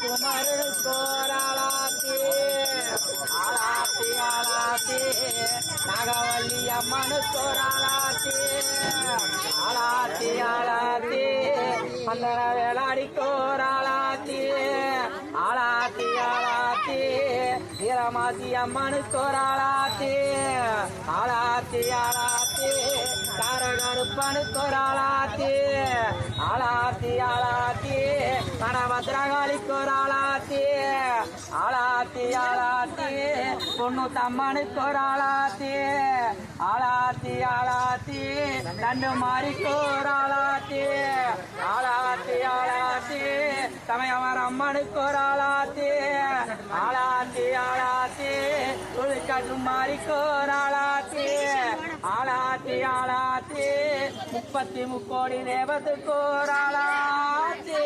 குமரனுக்கோராளாத்தி ஆளாத்தி ஆளாத்தி நாகவல்லி அம்மனுக்கோராளாத்தி ஆளாத்தி ஆளாத்தி அந்த வேளாடிக்கோராளாத்தி ஆளாத்தி ஆளாத்தி வீரமாசி அம்மனுக்கோராளாத்தி ஆளாத்தி ஆளாத்தி காரகருப்பனுக்கோராளாத்தி ஆளாத்தி ஆளாத்தி கணபத்ரகாளிக்கோராளாத்தி ஆளாத்தி ஆளாத்தி பொண்ணு தம்மனுக்கோராளாத்தி ஆளாத்தி ஆளாத்தி தண்டு மாறிக்கோராளாத்தி ஆளாத்தி ஆளாத்தி சமயமர அம்மனுக்கோராளாத்தி ஆளாத்தி ஆளாத்தி துளிக்கட்டு மாறிக்கோராளாத்தி ஆளாத்தி ஆளாத்தி 33 கோடி தேவத்துக்கோராளாத்தி